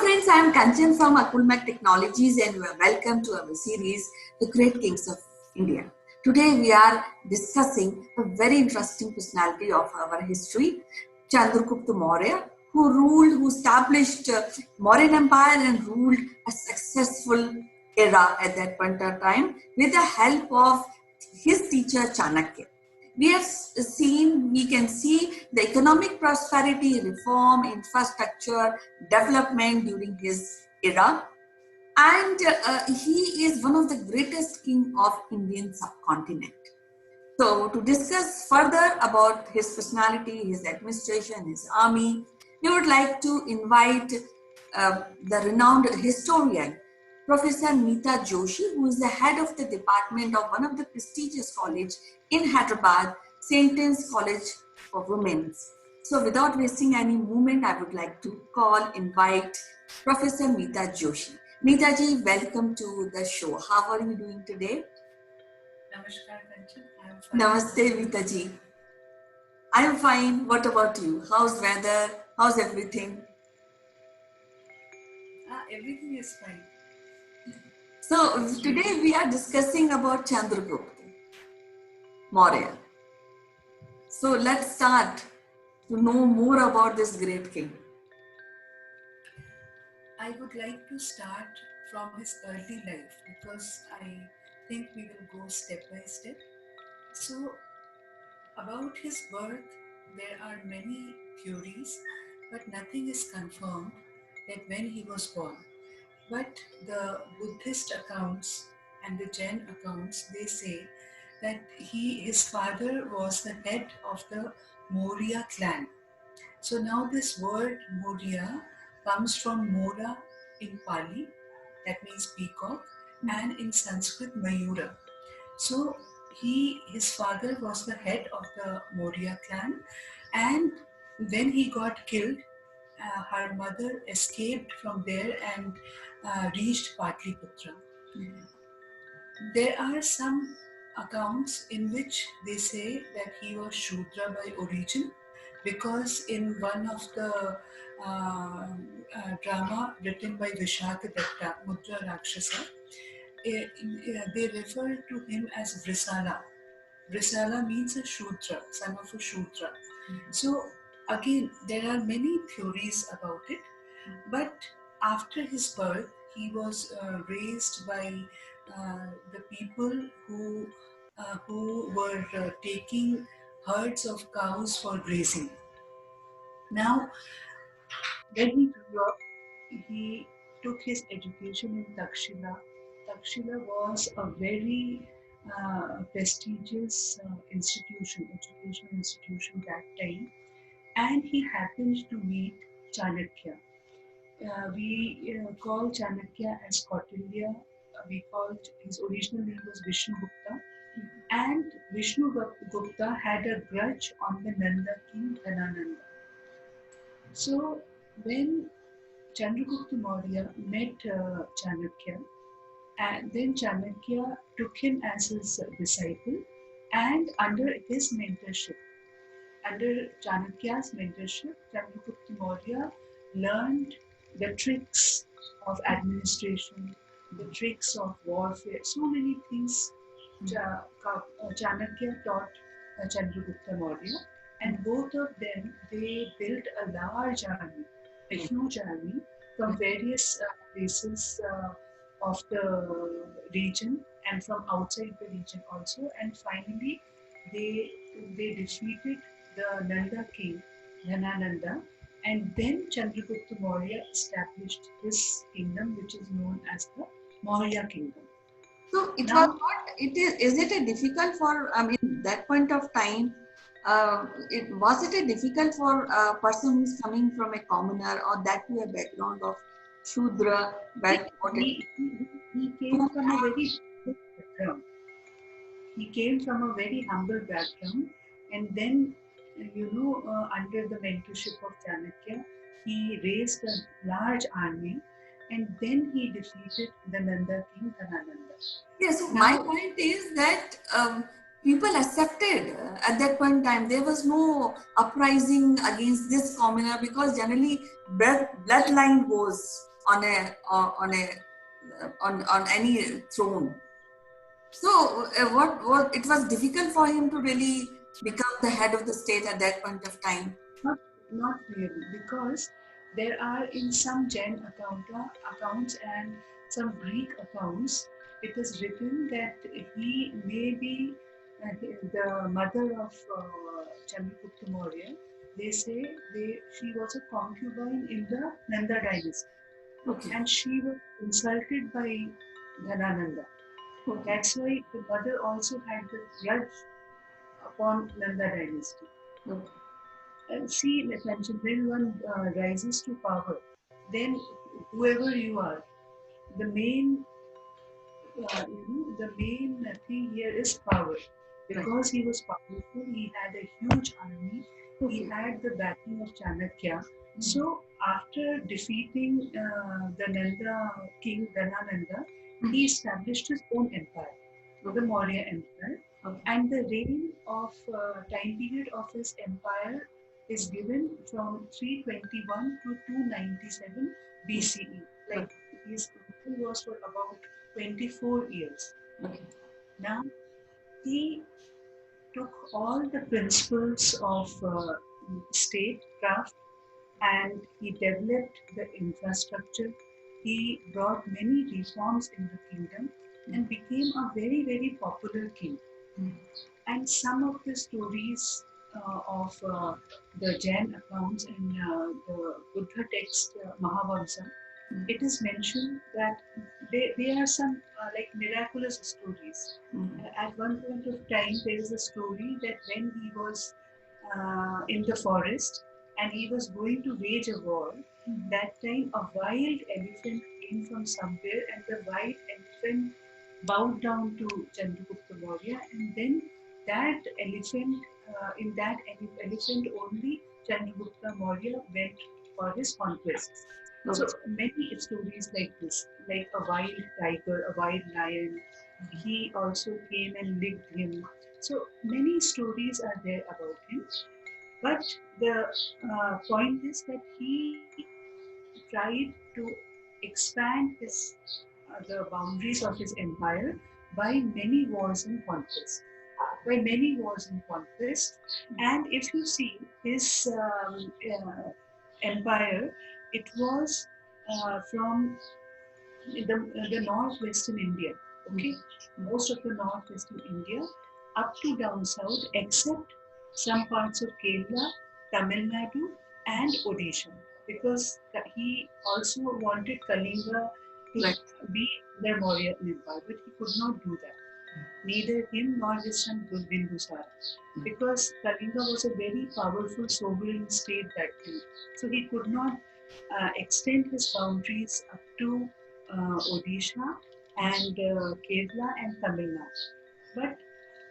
friends, I am Kanchan from Akulmach Technologies and welcome to our series, The Great Kings of India. Today we are discussing a very interesting personality of our history, Chandragupta Maurya, who established Mauryan Empire and ruled a successful era at that point of time with the help of his teacher Chanakya. We can see the economic prosperity, reform, infrastructure, development during his era. And he is one of the greatest king of Indian subcontinent. So to discuss further about his personality, his administration, his army, we would like to invite the renowned historian, Professor Meeta Joshi, who is the head of the department of one of the prestigious college in Hyderabad, St. Anne's College for Women. So without wasting any moment, I would like to invite Professor Meeta Joshi. Meeta ji, welcome to the show. How are you doing today? Namaskar, Kanchan. I am fine. Namaste, Meeta ji. I am fine. What about you? How's weather? How's everything? Everything is fine. So today we are discussing about Chandragupta Maurya. So let's start to know more about this great king. I would like to start from his early life because I think we will go step by step. So about his birth, there are many theories, but nothing is confirmed that when he was born. But the Buddhist accounts and the Jain accounts, they say that his father was the head of the Maurya clan. So now this word Maurya comes from Mora in Pali, that means peacock, and in Sanskrit Mayura. So his father was the head of the Maurya clan, and when he got killed, her mother escaped from there and reached Patliputra. There are some accounts in which they say that he was Shudra by origin, because in one of the drama written by Vishaka Datta, Mudra Rakshasa, they refer to him as Vrisala. Vrisala means a Shudra, son of a Shudra. So again, there are many theories about it, but after his birth, he was raised by the people who were taking herds of cows for grazing. Now, when he grew up, he took his education in Takshila. Takshila was a very prestigious educational institution that time, and he happened to meet Chanakya. We call Chanakya as Kautilya. We called his original name was Vishnu Gupta, and Vishnu Gupta had a grudge on the Nanda king Dhanananda. So when Chandragupta Maurya met Chanakya, and then Chanakya took him as his disciple, and under his mentorship, under Chanakya's mentorship, Chandragupta Maurya learned the tricks of administration, the tricks of warfare, so many things Chanakya taught Chandragupta Maurya, and both of them, they built a large army, a huge army from various places of the region and from outside the region also, and finally they defeated the Nanda king, Dhanananda, and then Chandragupta Maurya established his kingdom, which is known as the Maurya kingdom. So it was not. Is it a difficult for? I mean, that point of time. Was it a difficult for a person who's coming from a commoner or that to a background of Shudra? He came from a very humble background. He came from a very humble background, and then under the mentorship of Chanakya, he raised a large army, and then he defeated the Nanda king Dhanananda. Yes, so my point is that people accepted at that point in time. There was no uprising against this commoner because generally bloodline goes on on any throne. So what it was difficult for him to really become the head of the state at that point of time. Not, not really, because there are in some accounts and some Greek accounts, it is written that he may be the mother of Chandragupta Maurya. They say she was a concubine in the Nanda dynasty, Okay. and she was insulted by Dhanananda. Okay. That's why the mother also had the grudge upon Nanda dynasty. Okay. See, like mentioned, when one rises to power, then whoever you are, the main, the main thing here is power. Right. Because he was powerful, he had a huge army. He Okay. had the backing of Chanakya. So after defeating the Nanda king Dhanananda, he established his own empire, the Maurya Empire. Okay. And the reign of time period of his empire is given from 321 to 297 BCE. Like his rule was for about 24 years. Okay. Now he took all the principles of statecraft and he developed the infrastructure. He brought many reforms in the kingdom and became a very, very popular king. And some of the stories of the Jain accounts in the Buddha text Mahavamsa, it is mentioned that they are some like miraculous stories. At one point of time, there is a story that when he was in the forest and he was going to wage a war, that time a wild elephant came from somewhere and the wild elephant bowed down to Chandragupta Maurya, and then that elephant, in that elephant only, Chandragupta Maurya went for his conquests. So many stories like this, like a wild tiger, a wild lion, he also came and licked him. So many stories are there about him. But the point is that he tried to expand the boundaries of his empire by many wars and conquests. By many wars and conquests, and if you see his empire, it was from the northwestern India. Okay, most of the northwestern India up to down south, except some parts of Kerala, Tamil Nadu, and Odisha, because he also wanted Kalinga to be the Maurya Empire, but he could not do that. Neither him nor his son Bindusara, because Kalinga was a very powerful sovereign state that time. So he could not extend his boundaries up to Odisha and Kerala and Tamil Nadu. But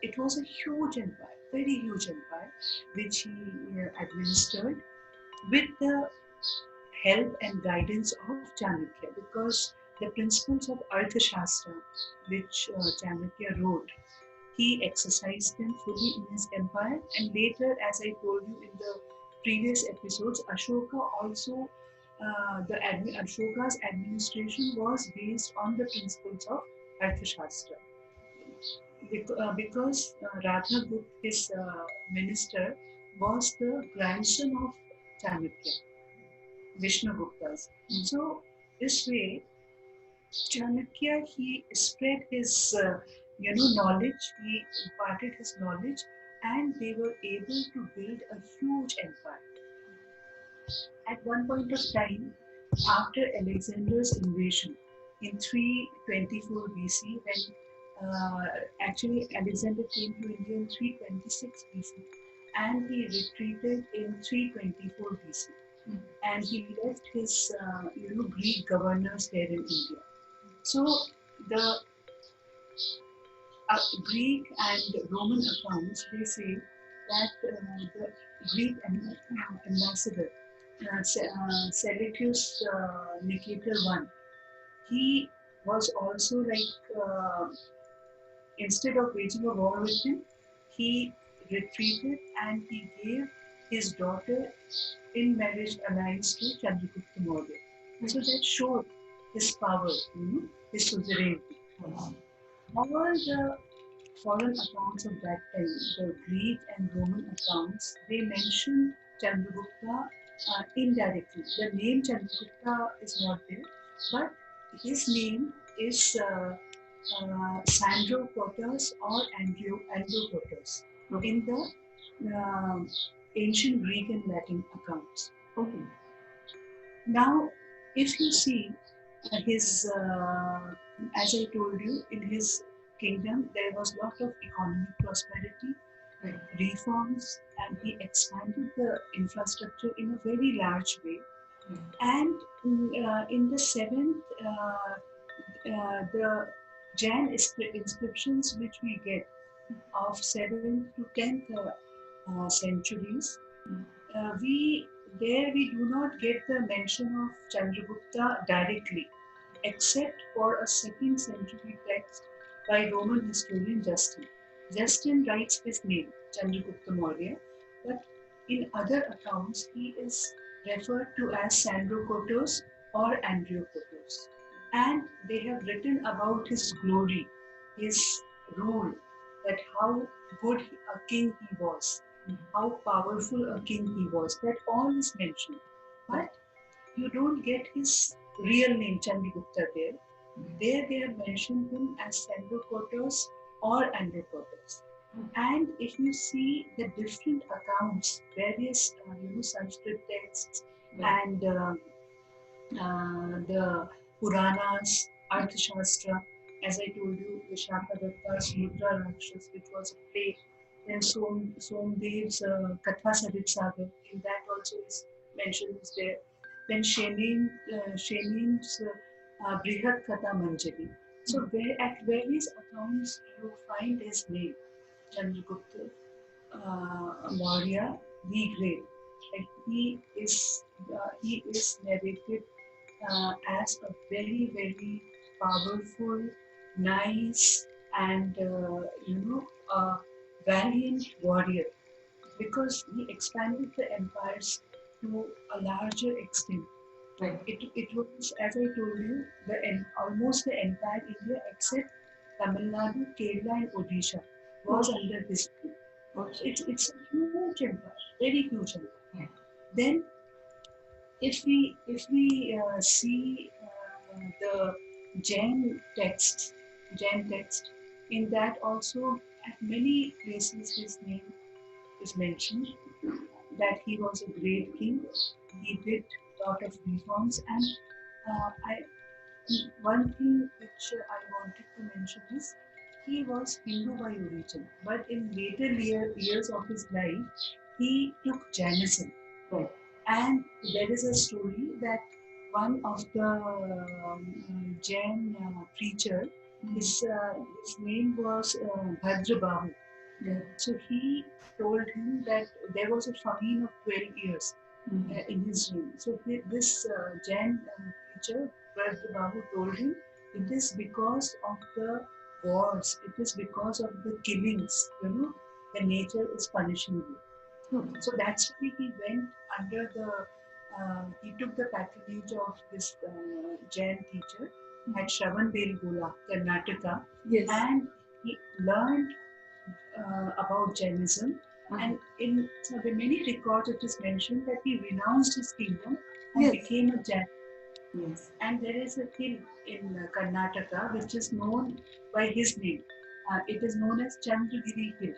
it was a huge empire, very huge empire, which he administered with the help and guidance of Chanakya, because the principles of Arthashastra, which Chanakya wrote, he exercised them fully in his empire. And later, as I told you in the previous episodes, Ashoka also, Ashoka's administration was based on the principles of Arthashastra. Because Radhagupta, his minister, was the grandson of Chanakya, Vishnugupta's. So this way, Chanakya, he spread his knowledge, he imparted his knowledge, and they were able to build a huge empire. At one point of time, after Alexander's invasion in 324 BC, when actually Alexander came to India in 326 BC, and he retreated in 324 BC, and he left his Greek governors there in India. So the Greek and Roman accounts, they say that the Greek ambassador, Seleucus Nicator I, he was also like, instead of waging a war with him, he retreated and he gave his daughter in marriage alliance to Chandragupta Maurya. So that showed his power, his suzerainty. All the foreign accounts of that time, the Greek and Roman accounts, they mention Chandragupta indirectly. The name Chandragupta is not there, but his name is Sandro Protos or Androprotos in the ancient Greek and Latin accounts. Okay. Now, if you see his, as I told you, in his kingdom there was a lot of economic prosperity, reforms, and he expanded the infrastructure in a very large way. And in the seventh, the Jain inscriptions which we get of 7th to 10th centuries, we there we do not get the mention of Chandragupta directly, except for a 2nd century text by Roman historian Justin. Justin writes his name, Chandragupta Maurya, but in other accounts he is referred to as Sandrokotos or Andriokotos. And they have written about his glory, his rule, that how good a king he was, how powerful a king he was. That all is mentioned. But you don't get his real name, Chandragupta, there. There they have mentioned him as Sandrokotos or Androkotos. And if you see the different accounts, various Sanskrit texts and the Puranas, Arthashastra, as I told you, the Shakadatta's Mudra Rakshas, which was a play. Then Somdev's Katha Sarit Sagar, in that also is mentioned is there. Then Shenin's Brihat Katha Manjari. So at various accounts you find his name, Chandragupta Maurya the Great. Like he is narrated as a very, very powerful, nice, and a valiant warrior, because he expanded the empires to a larger extent. Right. It was, as I told you, almost the entire India except Tamil Nadu, Kerala, and Odisha was under his rule. It's a huge empire, very huge empire. Yeah. Then if we see the Jain text, in that also at many places his name is mentioned, that he was a great king. He did a lot of reforms, and one thing which I wanted to mention is he was Hindu by origin, but in later years of his life, he took Jainism. Right. And there is a story that one of the Jain preacher, his name was Bhadrabahu. Yeah. So he told him that there was a famine of 12 years in his reign. So this Jain preacher, Bhadrabahu, told him it is because of the wars, it is because of the killings, the nature is punishing you. So that's why he went under he took the patronage of this Jain teacher at Shravanbelgola, Karnataka. Yes. And he learned about Jainism. And in the many records it is mentioned that he renounced his kingdom and became a Jain. Yes. And there is a hill in Karnataka which is known by his name. It is known as Chandragiri Hill.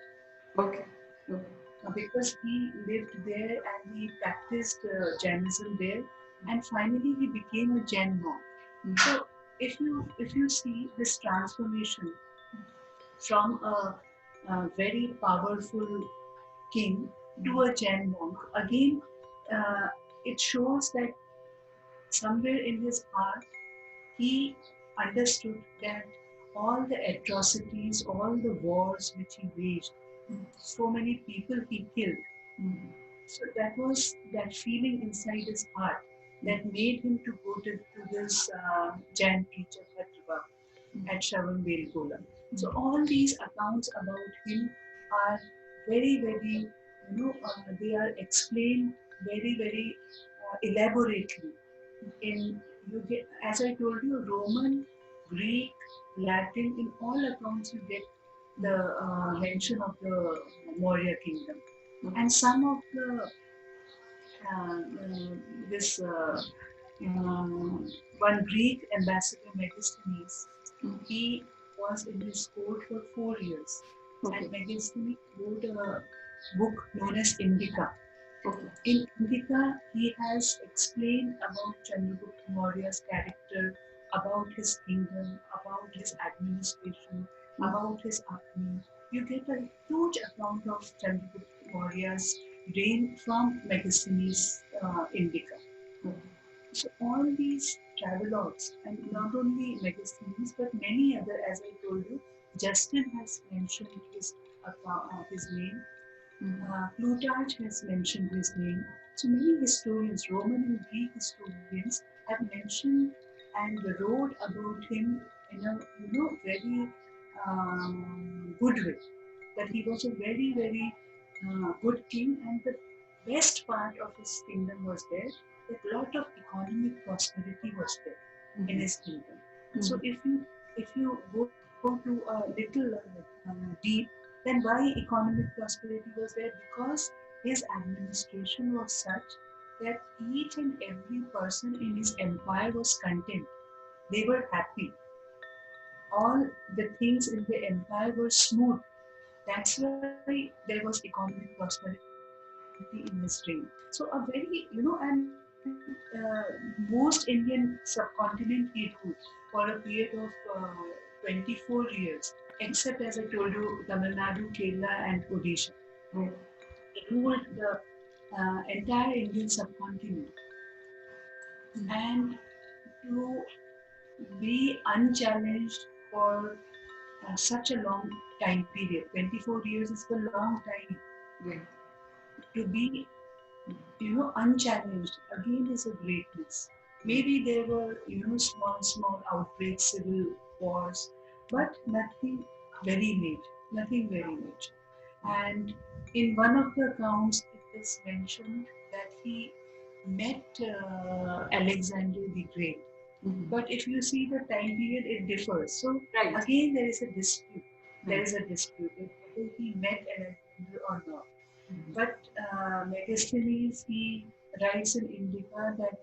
Okay. Because he lived there and he practiced Jainism there, and finally he became a Jain monk. So if you see this transformation from a very powerful king to a Jain monk, again it shows that somewhere in his heart he understood that all the atrocities, all the wars which he waged, so many people he killed. So that was that feeling inside his heart that made him to go to this Jain preacher Bhadrava at Shravanbelgola. So all these accounts about him are very, very, they are explained very, very elaborately in you get, as I told you, Roman, Greek, Latin, in all accounts you get the mention of the Maurya kingdom. And some of the this one Greek ambassador Megasthenes, he was in his court for 4 years, Okay. and Megasthenes wrote a book known as Indica. Okay. In Indica, he has explained about Chandragupta Maurya's character, about his kingdom, about his administration, about his army. You get a huge account of Chandragupta Maurya's reign from Megasthenes' Indica. So all these travelogues, and not only Megasthenes, but many other, as I told you, Justin has mentioned his name. Plutarch has mentioned his name. So many historians, Roman and Greek historians, have mentioned and wrote about him in a very good way. That he was a very good king, and the best part of his kingdom was there. That lot of economic prosperity was there in his kingdom. So if you go to a little deep, then why economic prosperity was there? Because his administration was such that each and every person in his empire was content. They were happy. All the things in the empire were smooth. That's why there was economic prosperity in his reign. So a very, most Indian subcontinent he ruled for a period of 24 years, except as I told you, Tamil Nadu, Kerala, and Odisha. He ruled the entire Indian subcontinent. And to be unchallenged for such a long time period, 24 years is a long time. Right. To be unchallenged again is a greatness. Maybe there were small outbreaks, civil wars, but nothing very major. And in one of the accounts it is mentioned that he met Alexander the Great. But if you see the time period, it differs. So Right. again, there is a dispute. There is a dispute whether he met Alexander or not. But Megasthenes, he writes in Indica that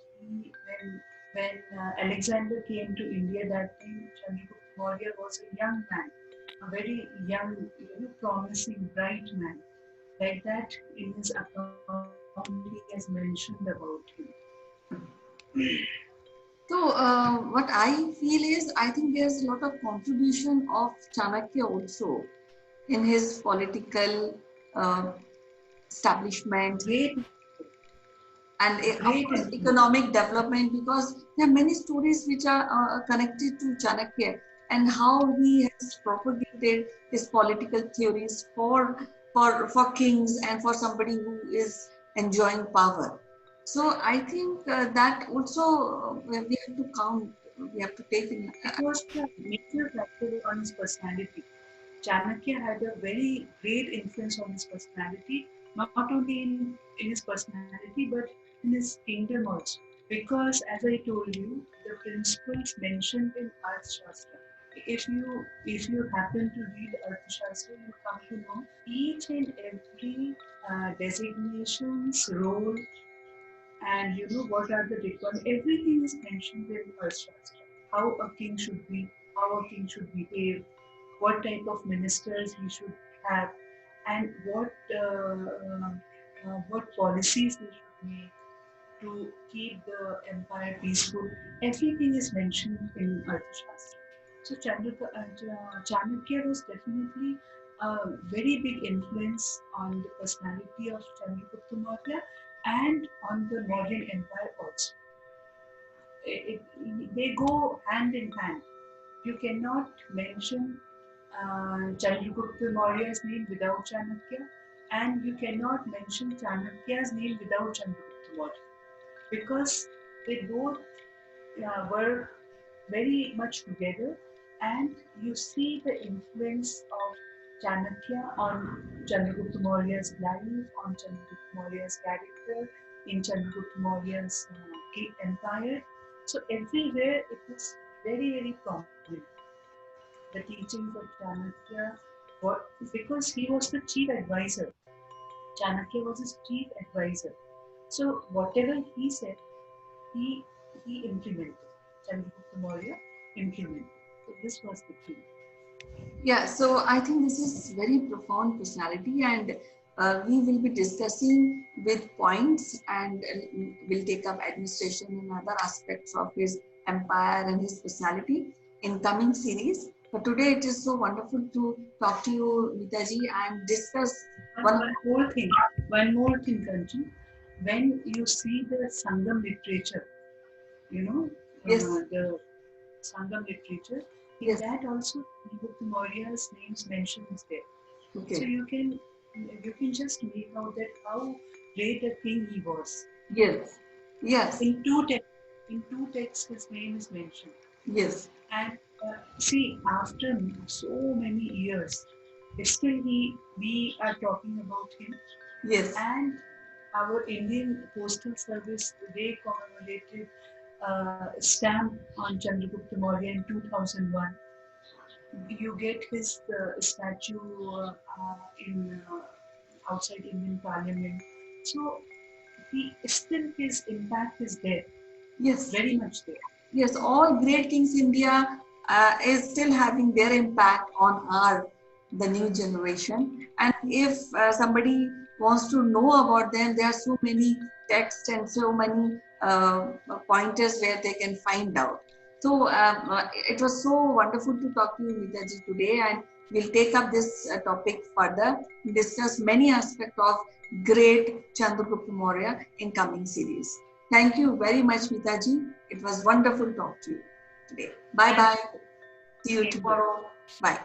when Alexander came to India, that time Chandragupta Maurya was a young man, a very young, promising, bright man. Like that, in his account, he has mentioned about him. So, what I feel is, I think there's a lot of contribution of Chanakya also in his political uh, establishment Great, and of great course influence. economic development, because there are many stories which are connected to Chanakya and how he has propagated his political theories for kings and for somebody who is enjoying power. So I think that also we have to count, we have to take in. It was a major factor on his personality. Chanakya had a very great influence on his personality, not only in his personality but in his kingdom also. Because, as I told you, the principles mentioned in Arthashastra. If you happen to read Arthashastra, you come to know each and every designations, role, and what are the requirements. Everything is mentioned in Arthashastra. How a king should be, how a king should behave, what type of ministers he should have, and what policies they should make to keep the empire peaceful. Everything is mentioned in Arthashastra. So Chanakya was definitely a very big influence on the personality of Chandragupta Maurya and on the Mauryan Empire also. They go hand in hand. You cannot mention Chandragupta Maurya's name without Chanakya, and you cannot mention Chanakya's name without Chandragupta Maurya, because they both were very much together, and you see the influence of Chanakya on Chandragupta Maurya's life, on Chandragupta Maurya's character, in Chandragupta Maurya's empire. So everywhere it was very, very prominent. The teachings of Chanakya, what, because he was the chief advisor. Chanakya was his chief advisor. So whatever he said, he he implemented. Chandragupta Maurya implemented. So this was the key. Yeah, so I think this is very profound personality, and we will be discussing with points, and we'll take up administration and other aspects of his empire and his personality in coming series. But today it is so wonderful to talk to you, Mitaji, and discuss one. One more thing, Kanchi. When you see the Sangam literature, you know, Yes, the Sangam literature, in yes, that also Chandragupta Maurya's names mentioned is there. So okay, you can just make out that how great a king he was. yes, yes, In two texts, his name is mentioned. yes, And see, after so many years, still we are talking about him. yes, And our Indian Postal Service, they commemorated a stamp on Chandragupta Maurya in 2001. You get his statue in outside Indian Parliament. So his impact is there, yes. very much there. Yes, all great kings India is still having their impact on the new generation. And if somebody wants to know about them, there are so many texts and so many pointers where they can find out. So it was so wonderful to talk to you, Mitaji, today, and we'll take up this topic further, discuss many aspects of great Chandragupta Maurya in coming series. Thank you very much, Mitaji. It was wonderful to talk to you today. Bye bye. See you tomorrow. Bye.